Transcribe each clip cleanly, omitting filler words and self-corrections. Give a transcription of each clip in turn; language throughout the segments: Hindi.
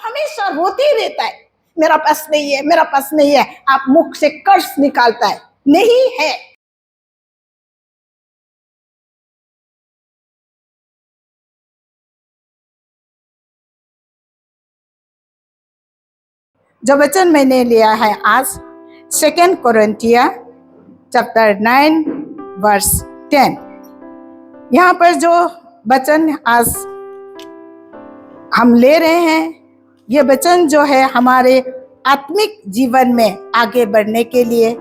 हमेशा रोते रहता है, मेरा पास नहीं है, मेरा पास नहीं है। आप मुख से कर्ज निकालता है, नहीं है। जो वचन मैंने लिया है आज 2 कोरिन्थिया चैप्टर 9 वर्स 10, यहाँ पर जो वचन आज हम ले रहे हैं, ये वचन जो है हमारे आत्मिक जीवन में आगे बढ़ने के लिए,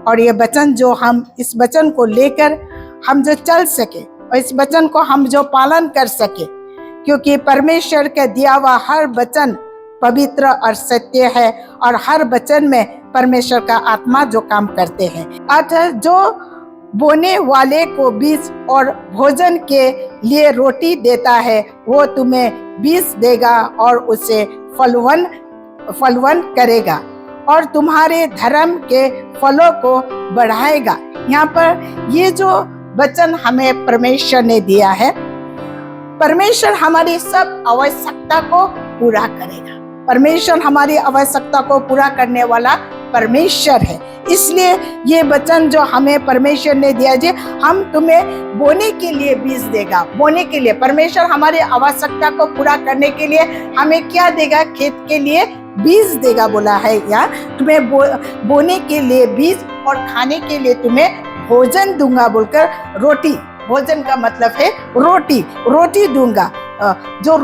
और ये वचन जो हम इस वचन को लेकर हम जो चल सके और इस वचन को हम जो पालन कर सके, क्योंकि परमेश्वर का दिया हुआ हर वचन पवित्र और सत्य है, और हर वचन में परमेश्वर का आत्मा जो काम करते हैं। अतः जो बोने वाले को बीज और भोजन के लिए रोटी देता है, वो तुम्हें बीज देगा और उसे फलवन करेगा और तुम्हारे धर्म के फलों को बढ़ाएगा। यहाँ पर ये जो वचन हमें परमेश्वर ने दिया है, परमेश्वर हमारी सब आवश्यकता को पूरा करेगा। परमेश्वर हमारी आवश्यकता को पूरा करने वाला परमेश्वर है। इसलिए ये वचन जो हमें परमेश्वर ने दिया है, हम तुम्हें बोने के लिए बीज देगा। बोने के लिए परमेश्वर हमारी आवश्यकता को पूरा करने के लिए हमें क्या देगा? खेत के लिए बीज देगा बोला है। या तुम्हें बोने के लिए बीज और खाने के लिए तुम्हें भोजन दूंगा बोलकर, रोटी, भोजन का मतलब है रोटी दूंगा। जो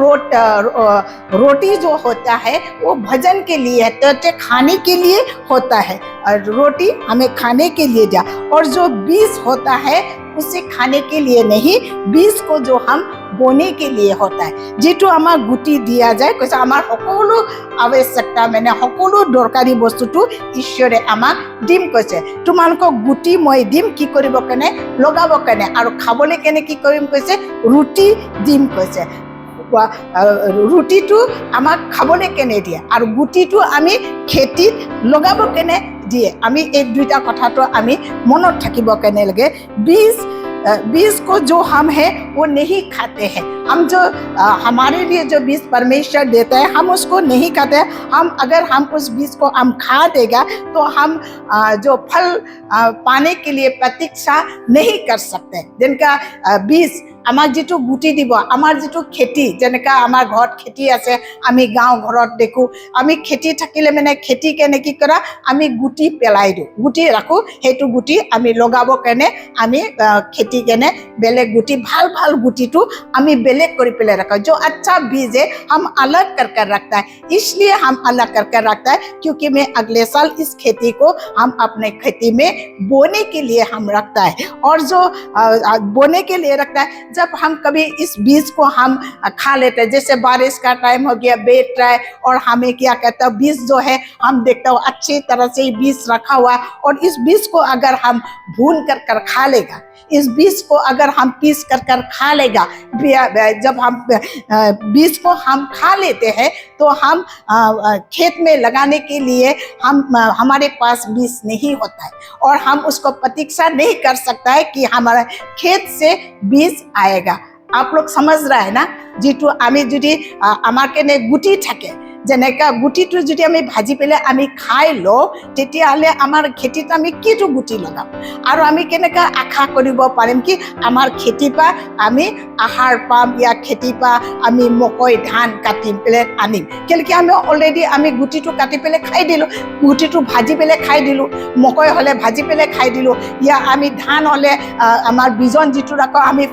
रोटी जो होता है वो भोजन के लिए है, तो खाने के लिए होता है, और रोटी हमें खाने के लिए दिया। और जो बीज होता है उसे खाने के लिए नहीं, बीज को जो हम बोने के लिए होता है। जेटू आमार गुटी दिया जाए, कैसे आमार सकलो आवश्यकता मैंने सकलो दरकारी बस्तुटू ईश्वरे आमाक दिम कैसे। तुमानक गुटी मैं दिम कि करिब केने लगाब केने और खाबले केने कि करिम कैसे, रुटी दिम कैसे। रुटीटू आमाक खाबले केने दिए और गुटीटू आमी खेतीत लगाब केने दिए। आमी एक दुईटा कथाटो आमी मनत थाकिब केने लगे। बीज को जो हम है वो नहीं खाते हैं। हम जो हमारे लिए जो बीज परमेश्वर देता है हम उसको नहीं खाते हैं। हम अगर हम उस बीज को हम खा देगा तो हम जो फल पाने के लिए प्रतीक्षा नहीं कर सकते। जिनका बीज आमाक जिटू गुटी दिब, आमार जिटू खेती, जेनेका आमार घरत खेती आछे, आमी गाँव घरत देखो, आमी खेती থাকিলে মানে खेती केने कि करा, आमी गुटी पेलाई दिওঁ, गुटी राखो, हेतु गुटी आमी लगाब केने आमी खेती केने बेलेग गुटी भाल भाल गुटीटू आमी बेलेग करि पेले रखा। जो अच्छा बीज है हम अलग कर रखता है, इसलिए हम अलग कर रखता है क्योंकि मैं अगले साल इस खेती को हम अपने खेती में बोने के लिए हम रखता है। और जो बोने के लिए रखता है, जब हम कभी इस बीज को हम खा लेते हैं, जैसे बारिश का टाइम हो गया, बेट रहा है, और हमें क्या कहता है, बीज जो है हम देखते हो अच्छी तरह से बीज रखा हुआ है, और इस बीज को अगर हम भून कर खा लेगा, इस बीज को अगर हम पीस कर खा लेगा, जब हम बीज को हम खा लेते हैं तो हम खेत में लगाने के लिए हमारे पास बीज नहीं होता है, और हम उसको प्रतीक्षा नहीं कर सकता है कि हमारे खेत से बीज आएगा। आप लोग समझ रहा है ना? जिटू आमी जुदी आमार केने गुटी थाके, जेनेका गुटीटू जुदी आमी भाजी पेले आमी खाई लो, तेतियाले आमार खेतीत आमी किटू गुटी लगाम, आरो आमी केनेका आशा करिब पारिम कि आमार खेती पा आमी आहार पाम, या खेती पा आमी मकई धान काटिम पेले आनिम, केलके आमी अलरेडी आमी गुटीटू काटि पेले खाई दिलो, गुटीटू भाजी पेले खाई दिलो, मकई हले भाजी पेले खाई दिलो, या आमी धान हले आमार बिजन जिटू राखो आमी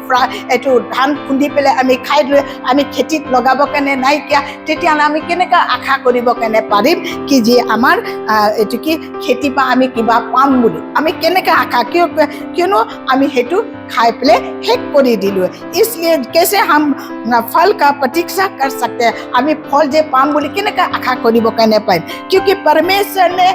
एटू धान खुंदी पेले आमी खाई दिलो, आमी खेतीत लगाब केने नाइ किया, तेतियाले आमी केनेका आशा करिब केने पारिम कि जे आमार एटू कि खेती पा आमी किबा पाम बुली, आमी केनेका आशा क्यों आमी हेतु खाई पेले हेक करि दिलो। इसलिए कैसे हम फल का प्रतीक्षा कर सकते हैं? आमी फल जे पाम बुली केनेका आशा करिब केने पाइम, क्योंकि परमेश्वर ने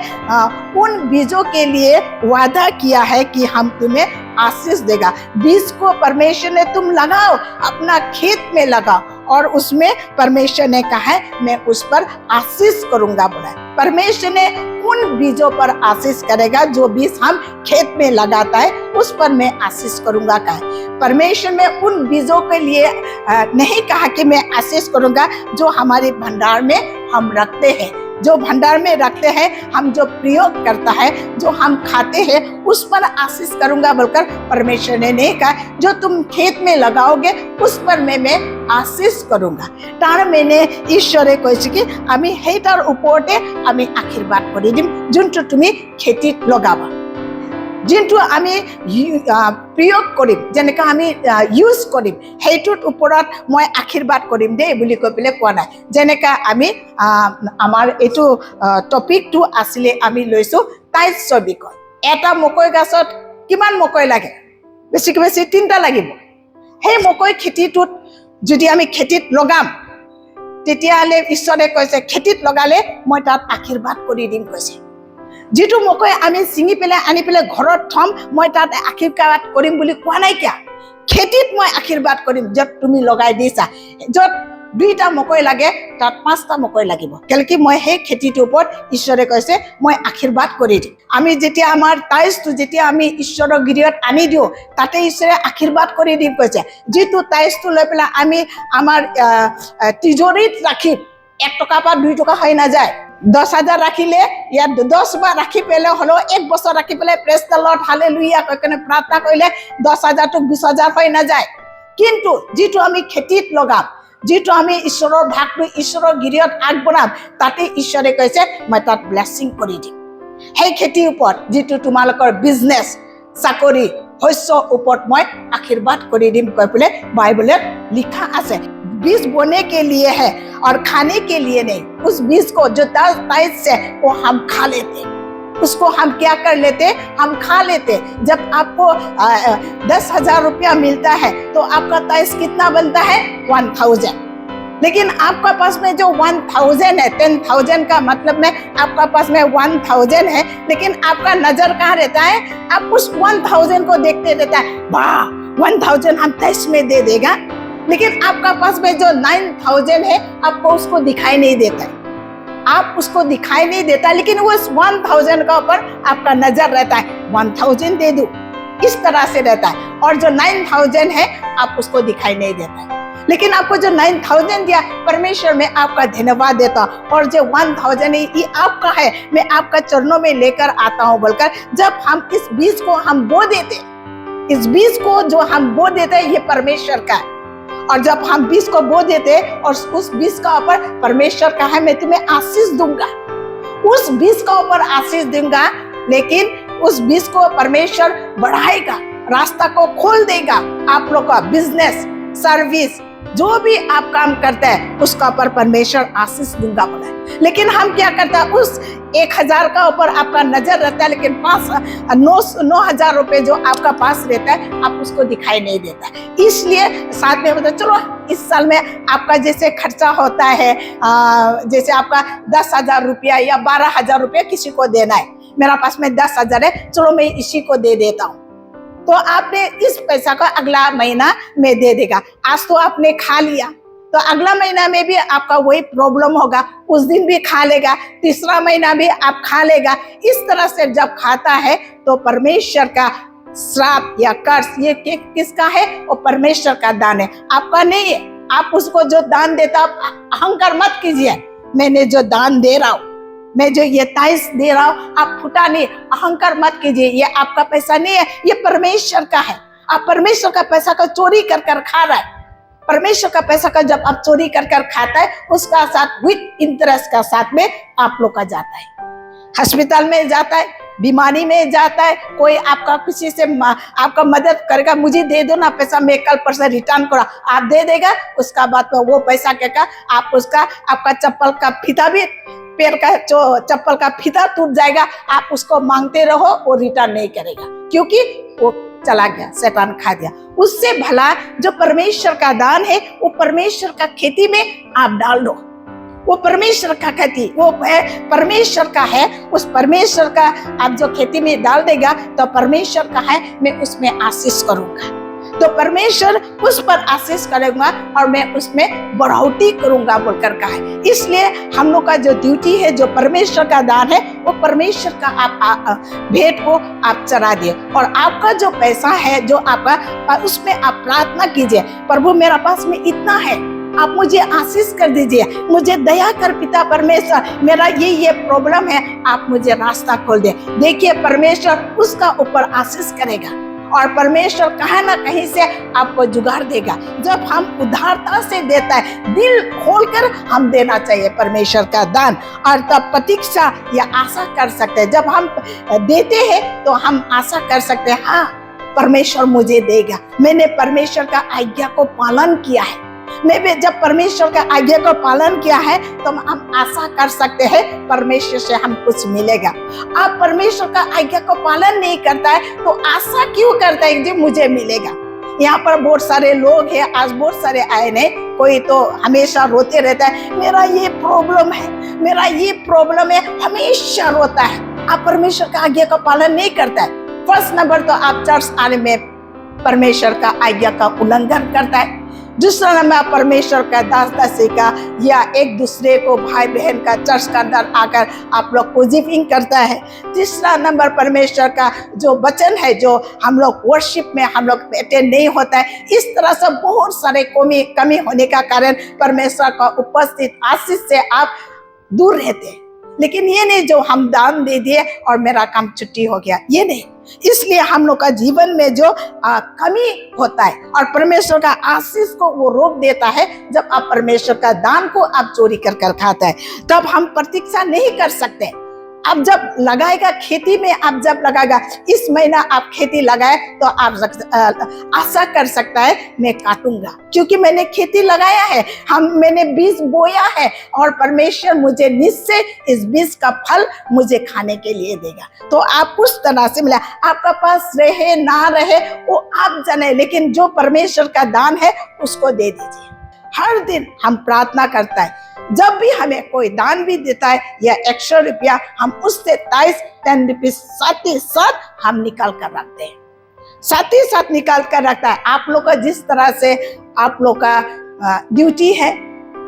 उन बीजों के लिए वादा किया है कि हम तुम्हें आशीष देगा। बीज को परमेश्वर ने तुम लगाओ, अपना खेत में लगाओ, और उसमें परमेश्वर ने कहा है मैं उस पर आशीष करूंगा बोला है। परमेश्वर ने उन बीजों पर आशीष करेगा, जो बीज हम खेत में लगाता है उस पर मैं आशीष करूंगा कहा है। परमेश्वर ने उन बीजों के लिए नहीं कहा कि मैं आशीष करूंगा जो हमारे भंडार में हम रखते हैं, जो भंडार में रखते हैं, हम जो प्रयोग करता है, जो हम खाते हैं, उस पर आशीष करूंगा बोलकर परमेश्वर ने नहीं कहा। जो तुम खेत में लगाओगे उस पर मैं आशीष करूंगा। तार मैंने ईश्वरे কৈছে কি আমি সেইটাৰ ওপৰতে আমি আশীৰ্বাদ কৰি দিম যোনটো তুমি খেতিত লগাবা, যোনটো আমি প্ৰয়োগ কৰিম, যেনেকৈ আমি ইউজ কৰিম, সেইটোৰ ওপৰত মই আশীৰ্বাদ কৰিম দেই বুলি কৈ পেলাই কোৱা নাই। যেনেকৈ আমি আমাৰ এইটো টপিকটো আছিলে, আমি লৈছোঁ টাইলছৰ বিষয়। এটা মকৈ গছত কিমান মকৈ লাগে? বেছিকৈ বেছি 3টা লাগিব। সেই মকৈ খেতিটোত যদি আমি খেতিত লগাম, তেতিয়াহ'লে ঈশ্বৰে কৈছে খেতিত লগালে মই তাত আশীৰ্বাদ কৰি দিম কৈছে। যিটো মকৈ আমি ছিঙি পেলাই আনি পেলাই ঘৰত থম, মই তাত আশীৰ্বাদ কৰিম বুলি কোৱা নাই কিয়? খেতিত মই আশীৰ্বাদ কৰিম। য'ত তুমি লগাই দিছা, য'ত 2টা মকৈ লাগে তাত 5টা মকৈ লাগিব। কেলেকি মই সেই খেতিটোৰ ওপৰত ঈশ্বৰে কৈছে মই আশীৰ্বাদ কৰি দিম। আমি যেতিয়া আমাৰ টাইলছটো যেতিয়া আমি ঈশ্বৰৰ গৃহত আনি দিওঁ, তাতে ঈশ্বৰে আশীৰ্বাদ কৰি দিম কৈছে। যিটো টাইলছটো লৈ পেলাই আমি আমাৰ তিজোৰিত ৰাখিম, 1 টকা বা 2 টকা হৈ নাযায়। 10,000 ৰাখিলে ইয়াত 10 বাৰ ৰাখি পেলাই হ'লেও 1 বছৰ ৰাখি পেলাই প্ৰেছ দ্য লৰ্ড হালেলুয়া কৈ কেনে প্ৰাৰ্থনা কৰিলে 10,000টো 20,000 হৈ নাযায়। কিন্তু যিটো আমি খেতিত লগাম, যিটো আমি ঈশ্বৰৰ ভাগটো ঈশ্বৰৰ গৃহত আগবঢ়াম, তাতে ঈশ্বৰে কৈছে মই তাত ব্লেছিং কৰি দিম। সেই খেতিৰ ওপৰত যিটো তোমালোকৰ বিজনেছ, চাকৰি, শস্যৰ ওপৰত মই আশীৰ্বাদ কৰি দিম কৈ পেলাই বাইবেলত লিখা আছে। बीज बोने के लिए है और खाने के लिए नहीं। उस बीज को जो टाइल्स से वो हम खा लेते, उसको हम क्या कर लेते? हम खा लेते। जब आपको 10,000 रुपया मिलता है तो आपका टाइल्स कितना बनता है? 1,000। लेकिन आपका पास में जो 1,000 है, 10,000 का मतलब में आपका पास में 1,000 है, लेकिन आपका नजर कहाँ रहता है? आप उस 1,000 को देखते रहता है, वाह 1,000 हम टाइल्स में दे देगा। लेकिन आपका पास में जो 9,000 है, आपको उसको दिखाई नहीं देता है। आप उसको दिखाई नहीं देता, लेकिन उस 1,000 का ऊपर आपका नजर रहता है, 1,000 दे दूं, इस तरह से रहता है। और जो 9,000 है आप उसको दिखाई नहीं देता है। लेकिन आपको जो 9,000 दिया, परमेश्वर में आपका धन्यवाद देता। और जो 1,000 है ये आपका है, मैं आपका चरणों में लेकर आता हूँ बोलकर जब हम इस बीज को हम बो देते, इस बीज को जो हम बो देते हैं ये परमेश्वर का है। और जब हम बीज को बो देते और उस बीज का ऊपर परमेश्वर का है मैं तुम्हें आशीष दूंगा, उस बीज का ऊपर आशीष दूंगा। लेकिन उस बीज को परमेश्वर बढ़ाएगा, रास्ता को खोल देगा। आप लोग का बिजनेस, सर्विस, जो भी आप काम करते हैं उसका ऊपर परमेश्वर आशीष दूंगा बोला है। लेकिन हम क्या करते हैं? उस 1,000 का ऊपर आपका नजर रहता है, लेकिन 9,000 रुपए जो आपका पास रहता है आप उसको दिखाई नहीं देता। इसलिए साथ में मतलब चलो इस साल में आपका जैसे खर्चा होता है, जैसे आपका 10,000 रुपया या 12,000 रुपया किसी को देना है, मेरा पास में 10,000 है, चलो मैं इसी को दे देता हूँ, तो आपने इस पैसा को अगला महीना में दे देगा। आज तो आपने खा लिया तो अगला महीना में भी आपका वही प्रॉब्लम होगा, उस दिन भी खा लेगा, तीसरा महीना भी आप खा लेगा। इस तरह से जब खाता है तो परमेश्वर का श्राप या कर्ज ये किसका है? वो परमेश्वर का दान है, आपका नहीं है। आप उसको जो दान देता, अहंकार मत कीजिए, मैंने जो दान दे रहा हूँ, मैं जो ये टाइल्स दे रहा हूँ, आप फुटा नहीं, अहंकार मत कीजिए, ये आपका पैसा नहीं है, ये परमेश्वर का है। आप परमेश्वर का पैसा को चोरी कर कर खा रहा है। परमेश्वर का पैसा का जब आप चोरी कर कर खाता है, उसका साथ विथ इंटरेस्ट का साथ में आप लोग का जाता है, अस्पताल में जाता है, बीमारी में जाता है। कोई आपका किसी से आपका मदद करेगा, मुझे दे दो ना पैसा, मैं कल परसों रिटर्न करा, आप दे देगा, उसका बाद तो वो पैसा क्या आप उसका आपका चप्पल का फीता भी, पैर का चप्पल का फीता टूट जाएगा, आप उसको मांगते रहो, वो रिटर्न नहीं करेगा क्योंकि वो चला गया, शैतान खा दिया। उससे भला जो परमेश्वर का दान है वो परमेश्वर का खेती में आप डाल दो, वो परमेश्वर का खेती, वो है परमेश्वर का है, उस परमेश्वर का आप जो खेती में डाल देगा तो परमेश्वर का है, मैं उसमें आशीष करूंगा, तो परमेश्वर उस पर आशीष करेगा और मैं उसमें बढ़ोतरी करूंगा बोलकर कहा है। इसलिए हम लोग का जो ड्यूटी है, जो परमेश्वर का दान है, वो परमेश्वर का आप भेंट को आप चढ़ा दिए। और आपका जो पैसा है जो आपका, उसमें आप प्रार्थना कीजिए, प्रभु मेरा पास में इतना है, आप मुझे आशीष कर दीजिए, मुझे दया कर पिता परमेश्वर, मेरा ये प्रॉब्लम है, आप मुझे रास्ता खोल दे। देखिए परमेश्वर उसका ऊपर आशीष करेगा और परमेश्वर कहीं ना कहीं से आपको जुगाड़ देगा। जब हम उदारता से देता है, दिल खोलकर हम देना चाहिए परमेश्वर का दान, और तब प्रतीक्षा या आशा कर सकते हैं। जब हम देते हैं तो हम आशा कर सकते हैं, हाँ परमेश्वर मुझे देगा, मैंने परमेश्वर का आज्ञा को पालन किया है। मैं जब परमेश्वर का आज्ञा को पालन किया है तो हम आशा कर सकते हैं परमेश्वर से हम कुछ मिलेगा। आप परमेश्वर का आज्ञा को पालन नहीं करता है तो आशा क्यों करता है कि मुझे मिलेगा। यहाँ पर बहुत सारे लोग हैं, आज बहुत सारे आए नहीं, कोई तो हमेशा रोते रहता है, मेरा ये प्रॉब्लम है, मेरा ये प्रॉब्लम है, हमेशा रोता है। आप परमेश्वर का आज्ञा का पालन नहीं करता है। फर्स्ट नंबर तो आप चर्च आने में परमेश्वर का आज्ञा का उल्लंघन करता है। दूसरा नंबर परमेश्वर का दास दासी का या एक दूसरे को भाई बहन का चर्च के अंदर आकर आप लोग पॉजिटिविंग करता है। तीसरा नंबर परमेश्वर का जो वचन है, जो हम लोग वर्शिप में हम लोग अटेंड नहीं होता है। इस तरह से बहुत सारे कमी होने का कारण परमेश्वर का उपस्थित आशीष से आप दूर रहते हैं। लेकिन ये नहीं जो हम दान दे दिए और मेरा काम छुट्टी हो गया, ये नहीं। इसलिए हम लोग का जीवन में जो कमी होता है और परमेश्वर का आशीष को वो रोक देता है। जब आप परमेश्वर का दान को आप चोरी कर कर खाते हैं, तब हम प्रतीक्षा नहीं कर सकते। अब जब लगाएगा खेती में, आप जब लगाएगा, इस महीना आप खेती लगाए तो आप आशा कर सकता है मैं काटूंगा, क्योंकि मैंने खेती लगाया है, मैंने बीज बोया है और परमेश्वर मुझे निश्चय इस बीज का फल मुझे खाने के लिए देगा। तो आप उस तरह से मिला, आपका पास रहे ना रहे वो आप जाने, लेकिन जो परमेश्वर का दान है उसको दे दीजिए। हर दिन हम प्रार्थना करता है, जब भी हमें कोई दान भी देता है या 100 रुपया, हम उससे 10 रुपीज साथ ही साथ हम निकाल कर रखते हैं, साथ ही साथ निकाल कर रखता है। आप लोग का जिस तरह से आप लोग का ड्यूटी है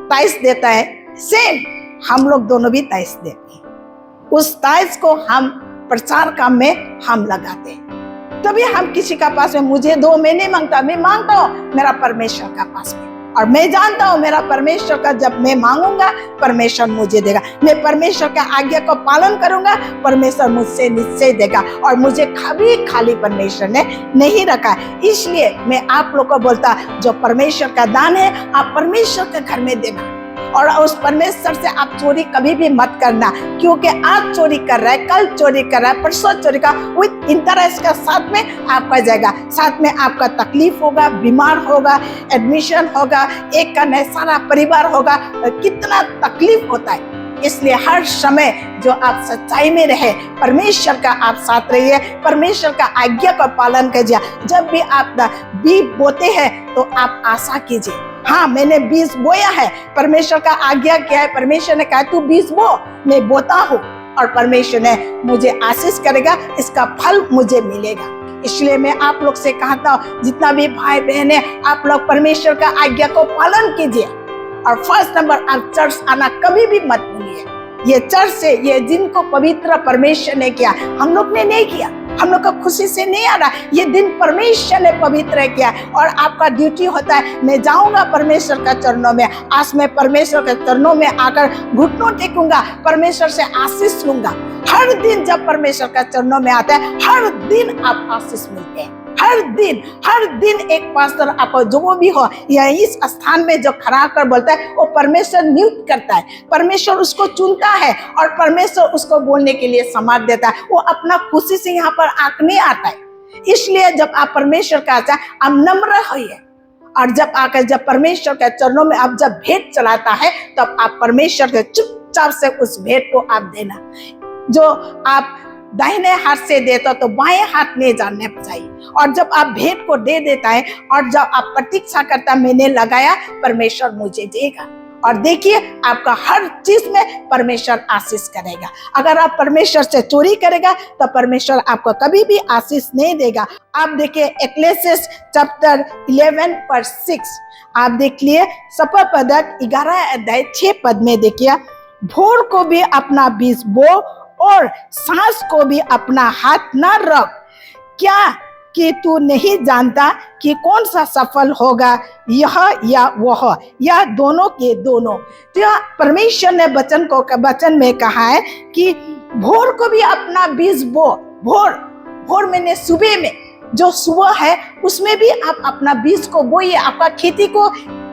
23 देता है, सेम हम लोग दोनों भी 23 देते हैं। उस 23 को हम प्रचार काम में हम लगाते हैं। तभी हम किसी का पास में मुझे दो, मैं नहीं मांगता, मैं मांगता हूँ मेरा परमेश्वर का पास में, और मैं जानता हूँ मेरा परमेश्वर का जब मैं मांगूंगा परमेश्वर मुझे देगा। मैं परमेश्वर का आज्ञा को पालन करूंगा, परमेश्वर मुझसे निश्चय देगा, और मुझे कभी खाली परमेश्वर ने नहीं रखा। इसलिए मैं आप लोग को बोलता, जो परमेश्वर का दान है आप परमेश्वर के घर में देना, और उस परमेश्वर से आप चोरी कभी भी मत करना, क्योंकि आज चोरी कर रहा है, कल चोरी कर रहा है, परसों चोरी का विद इंटरेस्ट का साथ में आपका जाएगा, साथ में आपका तकलीफ होगा, बीमार होगा, एडमिशन होगा, एक का नहीं सारा परिवार होगा, कितना तकलीफ होता है। इसलिए हर समय जो आप सच्चाई में रहे, परमेश्वर का आप साथ रहिए, परमेश्वर का आज्ञा का पालन कीजिए। जब भी आप बीज बोते हैं तो आप आशा कीजिए, हाँ मैंने बीज बोया है, परमेश्वर का आज्ञा क्या है, परमेश्वर ने कहा तू बीज बो, मैं बोता हूँ और परमेश्वर ने मुझे आशीष करेगा, इसका फल मुझे मिलेगा। इसलिए मैं आप लोग से कहता हूँ, जितना भी भाई बहन है, आप लोग परमेश्वर का आज्ञा को पालन कीजिए। और फर्स्ट नंबर, आप चर्च आना कभी भी मत भूलिए। ये चर्च से, ये जिनको पवित्र परमेश्वर ने किया, हम लोग ने नहीं किया, हम लोग को खुशी से नहीं आ रहा, ये दिन परमेश्वर ने पवित्र किया। और आपका ड्यूटी होता है, मैं जाऊंगा परमेश्वर का चरणों में, आज मैं परमेश्वर के चरणों में आकर घुटनों टेकूंगा, परमेश्वर से आशीष लूंगा। हर दिन जब परमेश्वर का चरणों में आता है, हर दिन आप आशीष मिलते हैं। हर दिन एक पास्टर आपको जो भी हो या इस स्थान में जो खड़ा कर बोलता है, वो परमेश्वर नियुक्त करता है, परमेश्वर उसको चुनता है और परमेश्वर उसको बोलने के लिए सामर्थ देता है। वो अपना खुशी से यहाँ पर आंकने आता है। इसलिए जब आप परमेश्वर का आता है, आप नम्र होइए, और जब परमेश्वर के चरणों में आप जब भेंट चलाता है, तब आप परमेश्वर के चुपचाप से उस भेंट को आप देना। जो आप दाहिने हाथ से देता तो बाएं हाथ नहीं जानने चाहिए, और जब आप भेंट को दे देता है और जब आप प्रतीक्षा करता, मैंने लगाया परमेश्वर मुझे देगा, और देखिए आपका हर चीज में परमेश्वर आशीष करेगा। अगर आप परमेश्वर से चोरी करेगा तो परमेश्वर आपको कभी भी आशीष नहीं देगा। आप देखिए इक्लेसियास चैप्टर 11:6 आप देख लिए, सभापदक 11 अध्याय 6 पद में देखिए, भोर को भी अपना बीज बो और सांझ को भी अपना हाथ न रख, क्या कि तू नहीं जानता कि कौन सा सफल होगा, यह या वह, या दोनों के दोनों। तो परमेश्वर ने वचन में कहा है कि भोर को भी अपना बीज बो। भोर मैंने सुबह में, जो सुबह है उसमें भी आप अपना बीज को बोइए। आपका खेती को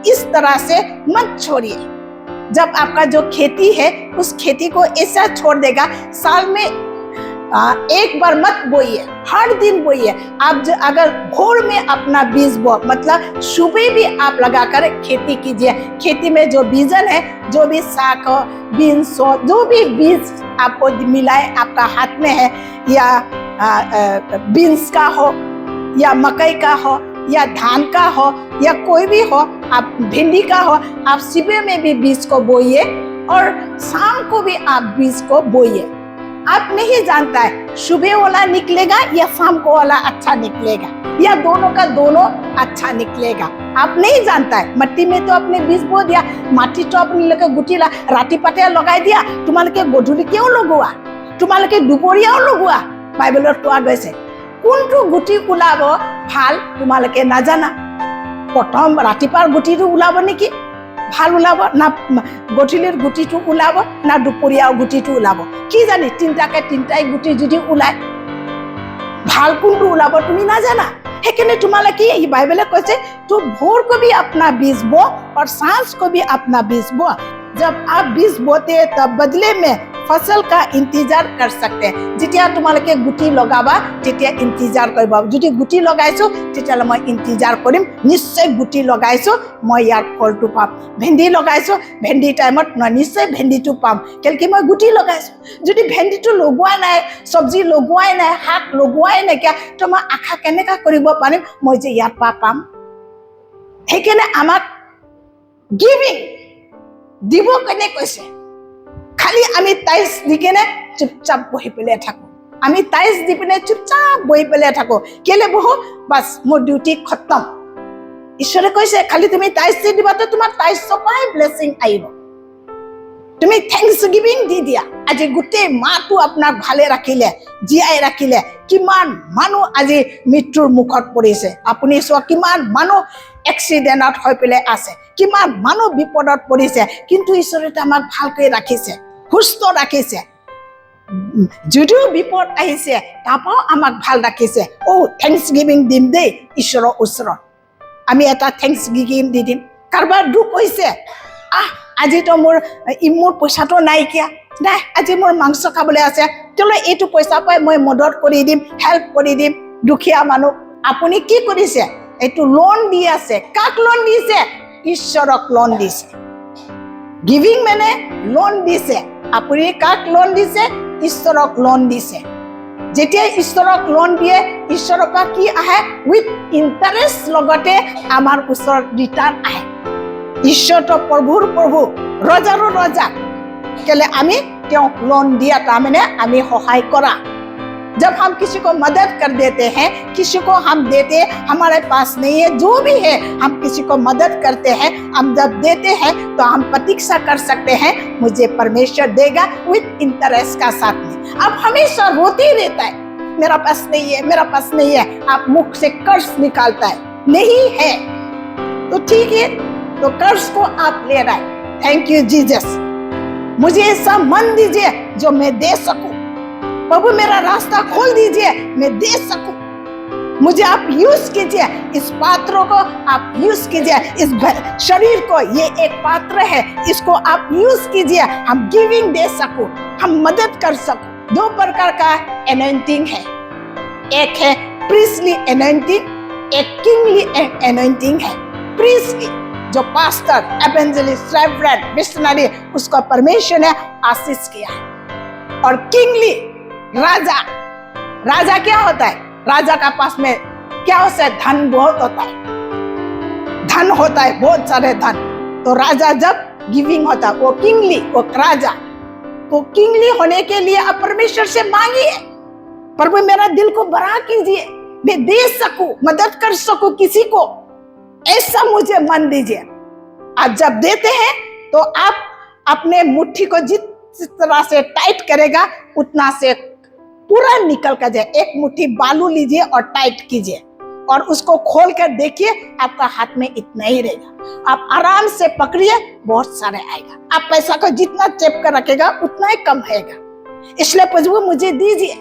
इस तरह से मत छोड़िए। जब आपका जो खेती है उस खेती को ऐसा छोड़ देगा, साल में एक बार मत बोइए, हर दिन बोइए। आप अगर भोर में अपना बीज बो, मतलब सुबह भी आप लगाकर खेती कीजिए। खेती में जो बीजन है, जो भी साग हो, बीन्स हो, जो भी बीज आपको मिलाए, आपका हाथ में है, या बीन्स का हो, या मकई का हो, या धान का हो, या कोई भी हो, आप भिंडी का हो, आप सुबह में भी बीज को बोइए और शाम को भी आप बीज को बोइए। आप नहीं जानता है सुबह वाला निकलेगा या शाम को वाला अच्छा निकलेगा, या दोनों का दोनों अच्छा निकलेगा। आप नहीं जानता है। मट्टी में तो अपने बीज बो दिया, माटी तो अपने लगे गुटी राती पाटिया लगाई दिया, तुम्हारे गधूली क्यों लगुआ, तुम्हारे दुपरियाओ लगुआ। बाइबलत कोआ गैसे कोनटू गुटी उलाब ভাল তোমালোকে নাজানা। প্ৰথম ৰাতিপুৱাৰ গুটিটো ওলাব নেকি, ভাল ওলাব না গধূলিৰ গুটিটো ওলাব না দুপৰীয়াৰ গুটিটো ওলাব, কি জানি তিনটাই গুটি যদি ওলায় ভাল কোনটো ওলাব তুমি নাজানা। সেইকাৰণে তোমালোকে এই বাইবেলে কৈছে তো भोर को भी अपना बीज बो और सांझ को भी अपना बीज बो। जब आप बीज बोते तब बदले में फसल का इंतजार कर सकते हैं। যেতিয়া তোমালোকে গুটি লগাবা তেতিয়া ইন্তিজাৰ কৰিবা। যদি গুটি লগাইছো তেতিয়ালে মই ইন্তিজাৰ কৰিম, নিশ্চয় গুটি লগাইছো মই ইয়াৰ ফলটো পাম। ভেন্দি লগাইছো, ভেন্দি টাইমত নিশ্চয় ভেন্দিটো পাম, কেলকি মই গুটি লগাইছো। যদি ভেন্দিটো লগোৱা নাই, চব্জি লগোৱাই নাই, শাক লগোৱাই নাইকিয়া, তো মই আশা কেনেকা কৰিব পাৰিম মই যে ইয়াৰ পৰা পাম। সেইকাৰণে আমাক গিভিং দিব কেনে কৈছে। খালি আমি টাইজ দি কেনে চুপচাপ বহি পেলাই থাকো, আমি টাইজ দি পিনে চুপচাপ বহি পেলাই থাকো। কেলে বহো, বাস মোৰ ডিউটি খতম। ঈশ্বৰে কৈছে খালি তুমি টাইজ দি দিবা তো তোমাৰ টাইজ চপাই ব্লেছিং আহিব। তুমি থেংকস গিভিং দি দিয়া। আজি গোটেই মাহটো আপোনাক ভালে ৰাখিলে, জীয়াই ৰাখিলে। কিমান মানুহ আজি মৃত্যুৰ মুখত পৰিছে, আপুনি চোৱা কিমান মানুহ এক্সিডেণ্টত হৈ পেলাই আছে, কিমান মানুহ বিপদত পৰিছে, কিন্তু ঈশ্বৰে আমাক ভালকৈ ৰাখিছে, সুস্থ ৰাখিছে। যদিও বিপদ আহিছে তাৰপৰাও আমাক ভাল ৰাখিছে। থেংকস গিভিং দিম দেই ঈশ্বৰৰ ওচৰত। আমি এটা থেংকস গিভিং দি দিম। কাৰোবাৰ দুখ হৈছে, আজি তো মোৰ পইচাটো নাইকিয়া, নাই আজি মোৰ মাংস খাবলৈ আছে, চলো এইটো পইচা পাই মই মদত কৰি দিম, হেল্প কৰি দিম দুখীয়া মানুহ। আপুনি কি কৰিছে? এইটো লোন দি আছে। কাক লোন দিছে? ঈশ্বৰক লোন দিছে। গিভিং মানে লোন দিছে। আপুনি কাক লোন দিছে? ঈশ্বৰক লোন দিছে। যেতিয়া ঈশ্বৰক লোন দিয়ে, ঈশ্বৰৰ পৰা কি আহে? উইথ ইণ্টাৰেষ্ট লগতে আমাৰ ওচৰত ৰিটাৰ্ণ আহে। ঈশ্বৰটো প্ৰভুৰ প্ৰভু, ৰজাৰো ৰজা, কেলে আমি তেওঁক লোন দিয়া, তাৰমানে আমি সহায় কৰা। जब हम किसी को मदद कर देते हैं, किसी को हम देते, हमारे पास नहीं है, जो भी है हम किसी को मदद करते हैं, हम जब देते हैं तो हम प्रतीक्षा कर सकते हैं मुझे परमेश्वर देगा विथ इंटरेस्ट का साथ में। अब हमेशा रोते ही रहता है, मेरा पास नहीं है, मेरा पास नहीं है। आप मुख से कर्ज निकालता है, नहीं है तो ठीक है, तो कर्ज को आप ले रहा है। थैंक यू जीसस, मुझे ऐसा मन दीजिए जो मैं दे सकूं। प्रभु मेरा रास्ता खोल दीजिए, मैं दे सकूं। मुझे आप यूज कीजिए, इस पात्रों को आप यूज कीजिए, इस शरीर को, ये एक पात्र है, इसको आप यूज कीजिए, हम गिविंग दे सकूं, हम मदद कर सकूं। दो प्रकार का एनॉइंटिंग है, एक है प्रीस्टली एनॉइंटिंग, एक किंगली एनॉइंटिंग है। प्रीस्टली जो पास्टर, एवेंजलिस्ट, रेवरेंड, मिशनरी, उसको परमेश्वर ने आशीष किया है। और किंगली राजा, राजा क्या होता है? राजा का पास में क्या होता है? धन बहुत होता है, धन होता है, बहुत सारे धन। तो राजा जब गिविंग होता है, वो किंगली, वो राजा। तो किंगली होने के लिए आप परमेश्वर से मांगिए, प्रभु मेरा दिल को बड़ा कीजिए, मैं दे सकूं, मदद कर सकूं किसी को, ऐसा मुझे मन दीजिए। आज जब देते हैं तो आप अपने मुट्ठी को जिस तरह से टाइट करेगा उतना से पूरा निकल कर जाए। एक मुट्ठी बालू लीजिए और टाइट कीजिए और उसको खोल कर देखिए, आपका हाथ में इतना ही रहेगा। आप आराम से पकड़िए, बहुत सारे आएगा। आप पैसा को जितना चेप कर रखेगा उतना ही कम रहेगा। इसलिए प्रभु मुझे दीजिए,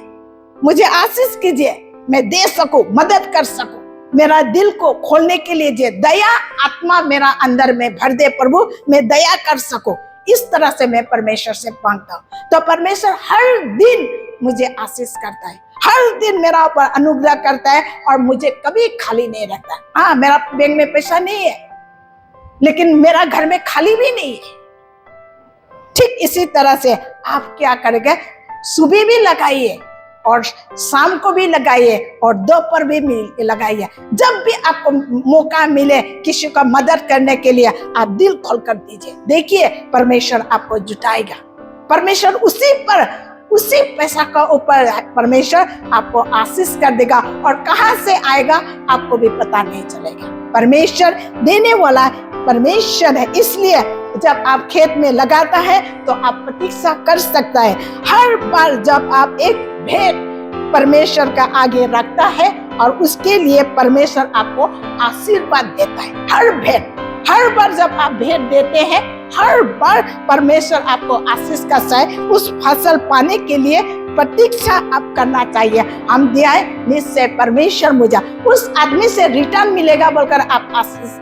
मुझे आशीष कीजिए, मैं दे सकूं, मदद कर सकूं, मेरा दिल को खोलने के लिए जे दया आत्मा मेरा अंदर में भर दे प्रभु, मैं दया कर सकूं। इस तरह से मैं परमेश्वर से मांगता हूं। तो परमेश्वर हर दिन मुझे आशीष करता है, हर दिन मेरा ऊपर अनुग्रह करता है और मुझे कभी खाली नहीं रखता है। हाँ, मेरा बैंक में पैसा नहीं है, लेकिन मेरा घर में खाली भी नहीं है। ठीक इसी तरह से आप क्या करेंगे, सुबह भी लगाइए और शाम को भी लगाइए और दोपहर भी लगाइए। जब भी आपको मौका मिले किसी का मदद करने के लिए, आप दिल खोल कर दीजिए। देखिए परमेश्वर आपको जुटाएगा। परमेश्वर उसी पैसा का ऊपर परमेश्वर आपको आशीष कर देगा और कहां से आएगा आपको भी पता नहीं चलेगा। परमेश्वर देने वाला परमेश्वर है। इसलिए जब आप खेत में लगाता है तो आप प्रतीक्षा कर सकता है। हर बार जब आप एक भेंट परमेश्वर का आगे रखता है और उसके लिए परमेश्वर आपको आशीर्वाद देता है। हर बार जब आप भेंट देते हैं, हर बार परमेश्वर आपको आशीष करता है। उस फसल पाने के लिए प्रतीक्षा आप करना चाहिए। हम दिया निश्चय परमेश्वर मुझे उस आदमी से रिटर्न मिलेगा बोलकर आप आशीष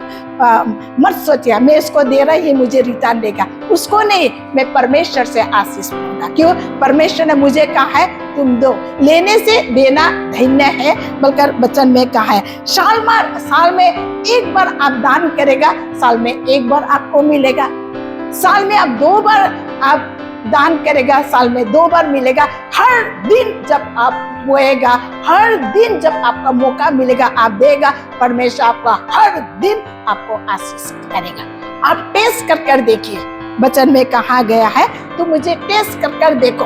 मत सोचिए, मैं इसको दे रहा ही मुझे रिटर्न देगा, उसको नहीं, मैं परमेश्वर से आशीष पाऊंगा। क्यों? परमेश्वर ने मुझे कहा है तुम दो, लेने से देना धन्य है बोलकर वचन में कहा है। साल में एक बार आप दान करेगा, साल में एक बार आपको मिलेगा। साल में आप 2 बार आप दान करेगा, साल में 2 बार मिलेगा। हर दिन जब आप बोएगा, हर दिन जब आपका मौका मिलेगा आप देगा, परमेश्वर आपका हर दिन आपको आशीष करेगा। आप टेस्ट कर देखिए, वचन में कहा गया है तो मुझे टेस्ट कर देखो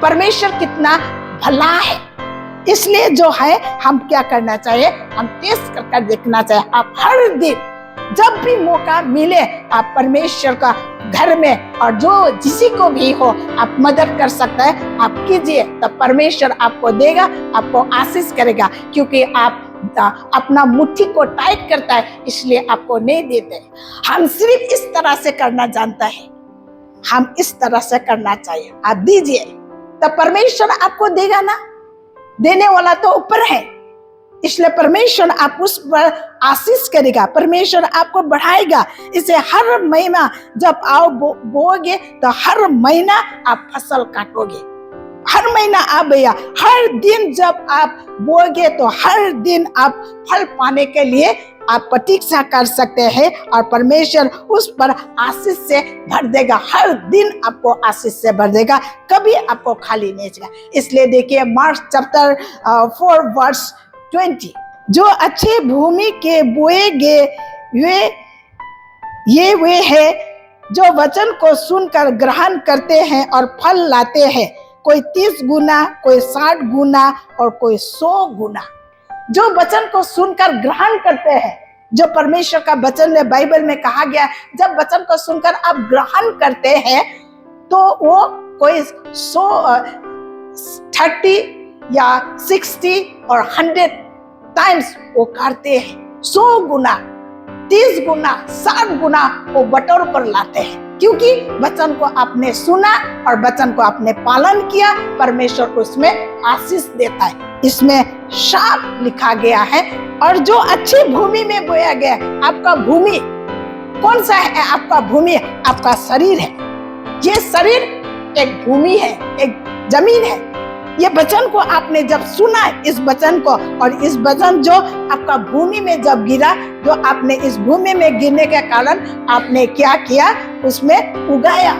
परमेश्वर कितना भला है। इसलिए जो है हम क्या करना चाहिए, हम टेस्ट कर देखना चाहिए। आप हर दिन जब भी मौका मिले आप परमेश्वर का घर में और जो किसी को भी हो आप मदद कर सकता है आप कीजिए, तब परमेश्वर आपको देगा, आपको आशीष करेगा। क्योंकि आप अपना मुट्ठी को टाइट करता है इसलिए आपको नहीं देते। हम सिर्फ इस तरह से करना जानता है, हम इस तरह से करना चाहिए। आप दीजिए तब परमेश्वर आपको देगा ना, देने वाला तो ऊपर है। इसलिए परमेश्वर आप उस पर आशीष करेगा, परमेश्वर आपको बढ़ाएगा। इसे हर महीना जब आप बोओगे तो हर महीना आप फसल काटोगे। हर महीना आप भैया हर दिन जब आप बोओगे तो हर दिन आप फल पाने के लिए आप प्रतीक्षा कर सकते हैं और परमेश्वर उस पर आशीष से भर देगा। हर दिन आपको आशीष से भर देगा, कभी आपको खाली नहीं जाएगा। इसलिए देखिए मार्क चैप्टर 4 वर्स 20, जो अच्छे भूमि के बोए गए वे है जो वचन को सुनकर ग्रहण करते हैं और फल लाते हैं, कोई 30 गुना, कोई 60 गुना और कोई 100 गुना। जो वचन को सुनकर ग्रहण करते हैं, जो परमेश्वर का वचन में बाइबल में कहा गया, जब वचन को सुनकर आप ग्रहण करते हैं तो वो कोई 30 या 60 और 100 टाइम्स वो करते हैं। 100 गुना, 30 गुना, 60 गुना वो बटोर पर लाते हैं। क्योंकि वचन को आपने सुना और वचन को आपने पालन किया, परमेश्वर उसमें आशीष देता है। इसमें साफ लिखा गया है। और जो अच्छी भूमि में बोया गया, आपका भूमि कौन सा है? आपका भूमि आपका शरीर है। ये शरीर एक भूमि है, एक जमीन है। ये वचन को आपने जब सुना, इस वचन को, और इस वचन जो आपका भूमि में जब गिरा, जो आपने इस भूमि में गिरने के कारण आपने क्या किया, उसमें उगाया,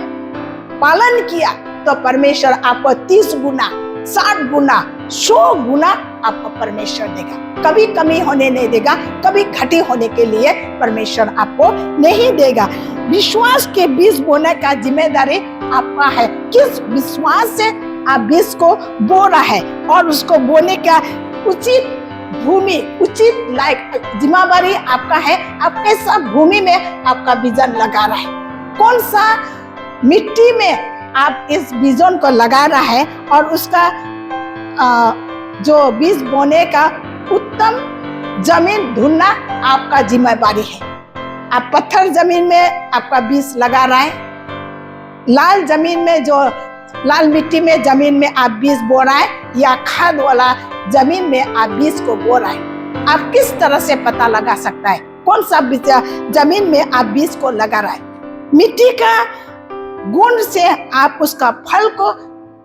पालन किया, तो परमेश्वर आपको 30 गुना, 60 गुना, 100 गुना आपको परमेश्वर देगा। कभी कमी होने नहीं देगा, कभी घटी होने के लिए परमेश्वर आपको नहीं देगा। विश्वास के बीज बोने का जिम्मेदारी आपका है। किस विश्वास से आप बीज को बो रहा है और उसको बोने का उचित भूमि, उचित लायक जिम्मेदारी आपका है। आप कैसा भूमि में आपका बीजन लगा रहा है, कौन सा मिट्टी में आप इस बीजन को लगा रहा है और उसका जो बीज बोने का उत्तम जमीन ढूंढना आपका जिम्मेदारी है। आप पत्थर जमीन में आपका बीज लगा रहे हैं, लाल जमीन में जो लाल मिट्टी में जमीन में आप बीज बो रहे हैं, या खाद वाला जमीन में आप बीज को बो रहे हैं। आप किस तरह से पता लगा सकता है कौन सा जमीन में आप बीज को लगा रहे हैं? मिट्टी का गुण से आप उसका फल को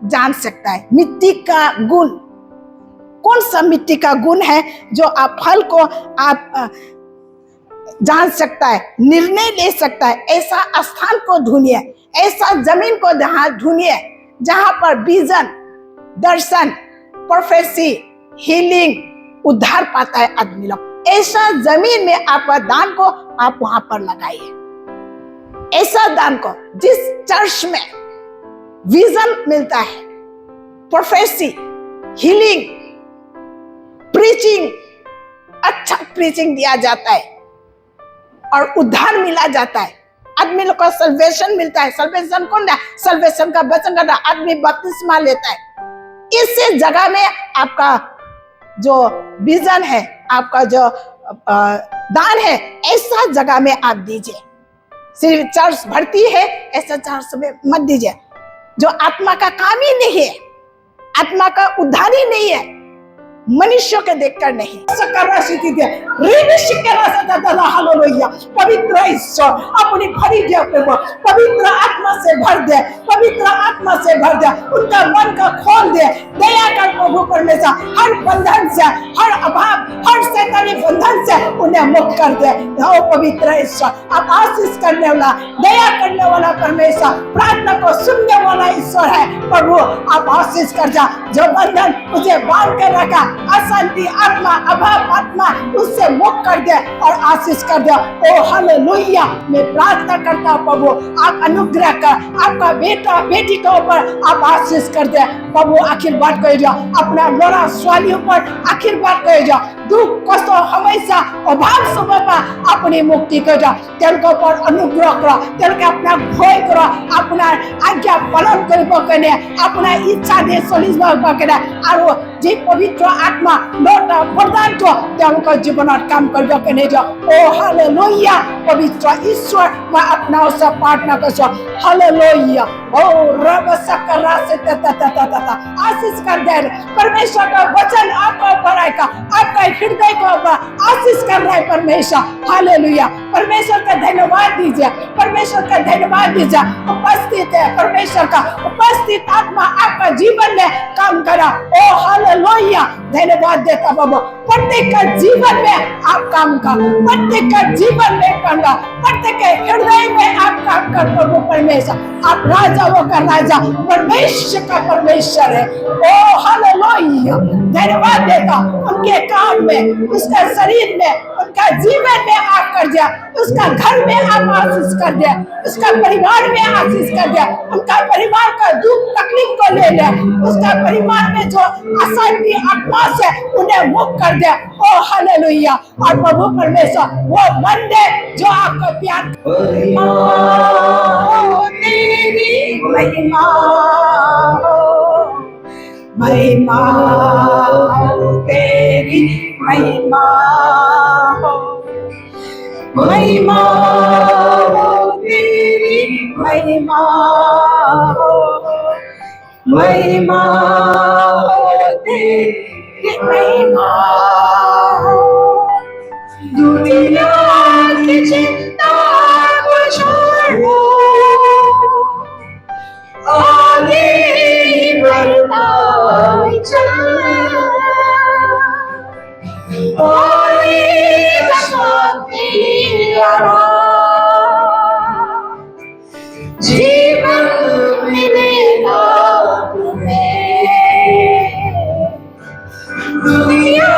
जान सकता है। मिट्टी का गुण, कौन सा मिट्टी का गुण है जो आप फल को आप जान सकता है, निर्णय ले सकता है। ऐसा स्थान को ढूंढिए, ऐसा जमीन को ढूंढिए जहां पर विजन, दर्शन, प्रोफेसी, हीलिंग, उद्धार पाता है आदमी लोग। ऐसा जमीन में आपका दान को आप वहां पर लगाइए। ऐसा दान को जिस चर्च में विजन मिलता है, प्रोफेसी, हीलिंग, प्रीचिंग, अच्छा प्रीचिंग दिया जाता है और उद्धार मिला जाता है, आदमी लोग को सल्वेशन मिलता है। सल्वेशन कौन है? सल्वेशन का वचन करना, आदमी बपतिस्मा लेता है। इस जगह में आपका जो विजन है, आपका जो दान है, ऐसा जगह में आप दीजिए। सिर्फ चर्च भरती है ऐसा चर्च में मत दीजिए जो आत्मा का काम ही नहीं है, आत्मा का उद्धार ही नहीं है, मनुष्यों के देखकर नहीं। पवित्र ईश्वर अपनी भरी दे, पवित्र आत्मा से भर दे, पवित्र आत्मा से भर दे, उनका मन का खोल दे। दया कर प्रभु परमेश्वर, हर बंधन से, हर अभाव, हर शैतानी बंधन से उन्हें मुक्त कर दे। ओ पवित्र ईश्वर, आप आशीष करने वाला, दया करने वाला परमेश्वर, प्रार्थना को सुनने वाला ईश्वर है। प्रभु आप आशीष कर जा, जो बंधन मुझे बांध कर रखा, अशांति आत्मा, अभाव आत्मा, उससे मुक्त कर दे और आशीष कर दे। ओ हालेलुया, मैं प्रार्थना करता हूँ प्रभु, आप अनुग्रह कर, आपका बेटा बेटी के ऊपर आप आशीष कर दे प्रभु। आखिर बात कह जाओ, अपना लोड़ा स्वाली ऊपर आखिर बात कह जाओ, दुख कष्ट हमेशा अभाव समय पर अपनी मुक्ति कर जाओ। तेल के ऊपर अनुग्रह करो, तेल के अपना भय करो, अपना आज्ञा पालन करने, अपना इच्छा दे चलिस करने, और जी पवित्र आत्मा लोटा वरदान को तेलका जीवन काम करने जाओ। ओ हालेलुया, पवित्र ईश्वर मैं अपना उससे प्रार्थना करছো। हालेलुया, ओ रब सकरा से आशीष कर दे। परमेश्वर का वचन आपका ऊपर आएगा, आपका हृदय को आशीष कर रहा है परमेश्वर। हालेलुया, परमेश्वर का धन्यवाद दीजिए, परमेश्वर का धन्यवाद दीजिए। उपस्थित है परमेश्वर का उपस्थित आत्मा आपका जीवन में काम करा। ओ हालेलुया, धन्यवाद देता बाबा। प्रत्येक का जीवन में आप काम कर, प्रत्येक का जीवन में करना, प्रत्येक के हृदय में आप काम कर प्रभु परमेश्वर। आप राजाओं का राजा, परमेश्वर का परमेश्वर है। ओ हालेलुया, धन्यवाद देता। उनके काम में, उसका शरीर में, उनका जीवन में आप कर दिया, उसका घर में आप आशीष कर दिया, उसका परिवार में आशीष कर दिया, उनका परिवार का दुख तकलीफ को ले ले, उसका परिवार में जो अशांति आत्मा से उन्हें मुक्त कर दे। ओ हालेलुया, और प्रभु परमेश्वर वो बंदे जो आपका प्यार, महिमा तेरी महिमा, महिमा तेरी महिमा, महिमा तेरी महिमा, महिमा तेरी महिमा। दुनिया की चिंता को छोड़ो, आगे ही बढ़ता चलो, जीवन मिलेगा तुम्हें। दुनिया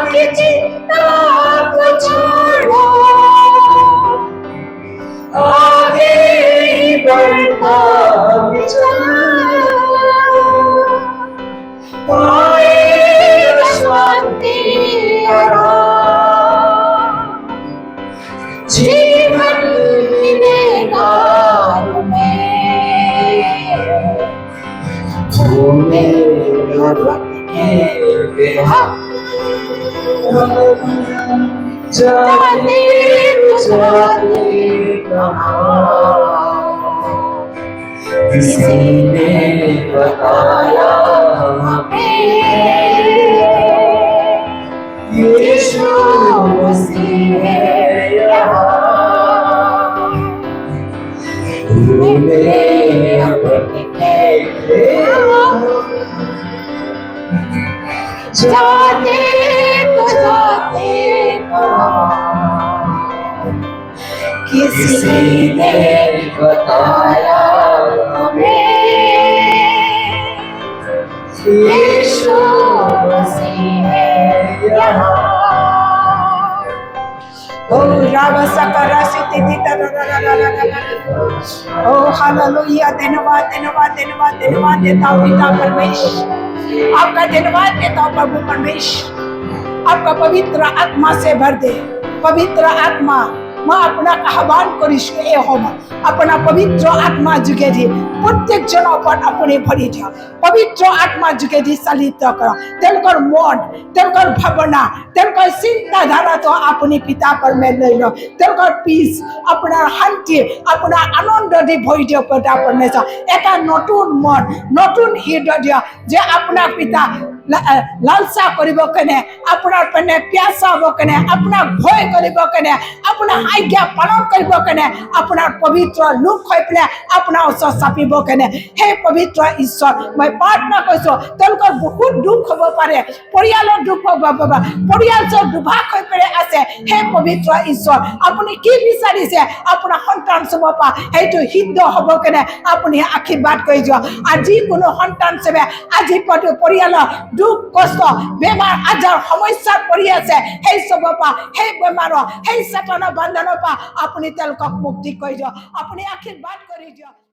की चिंता को छोड़ो, आगे ही बढ़ता चलो, जीवन मिलेगा तुम्हें। जाने किसी ने बताया हमें यीशु मसीह है यहाँ मेरे अपने जाने किसी ने बताया हमें यीशु मसीह है यहाँ Oh, Rava Sakara Siti Tita Oh, hallelujah, धन्यवाद धन्यवाद धन्यवाद धन्यवाद देता हूँ पिता परमेश्वर, आपका धन्यवाद देता हूँ प्रभु परमेश्वर, आपका पवित्र आत्मा से भर दे, पवित्र आत्मा मैं अपना आह्वान करिछु ए होम अपना पवित्र आत्मा जुगेदी प्रत्येक जन पर अपने भरि दिया, पवित्र आत्मा जुगेदी चालित कर तेलकर मन तेलकर भावना तेलकर चिंताधारा तो अपने पिता पर में ले लो, तेलकर पीस अपना शांति अपना आनंद दी भरि दिया पिता परमेश्वर, এটা নতুন মন নতুন হৃদয় দিয়া যে আপনার পিতা লালসা করিব কেনে আপনার পেনে প্যাসা হব কেনে আপনার ভয় করিব কেনে আপনার আজ্ঞা পালন করিব কেনে আপনার পবিত্র লোক হৈ পেলে আপনার ওচৰ চাপিব কেনে হে পবিত্ৰ ঈশ্বৰ মই প্ৰাৰ্থনা কৰিছো তেওঁলোকৰ বহুত দুখ হ'ব পাৰে, পৰিয়ালৰ দুখ হ'ব পাৰে, পৰিয়াল দুভাগ হৈ পেলে আছে, হে পবিত্ৰ ঈশ্বৰ আপুনি কি বিচাৰিছে আপোনাৰ সন্তান চবৰ পৰা সেইটো সিদ্ধ হ'ব কেনে আপুনি আশীৰ্বাদ কৰি দিয়ক, আজি কোনো সন্তান চবে আজি পৰিয়ালৰ দুখ কষ্ট বেমাৰ আজাৰ সমস্যাত পৰি আছে, সেই চবৰ পৰা সেই বেমাৰৰ সেই সাতানৰ বন্ধনৰ পৰা আপুনি তেওঁলোকক মুক্তি কৰি দিয়ক, আপুনি আশীৰ্বাদ কৰি দিয়ক।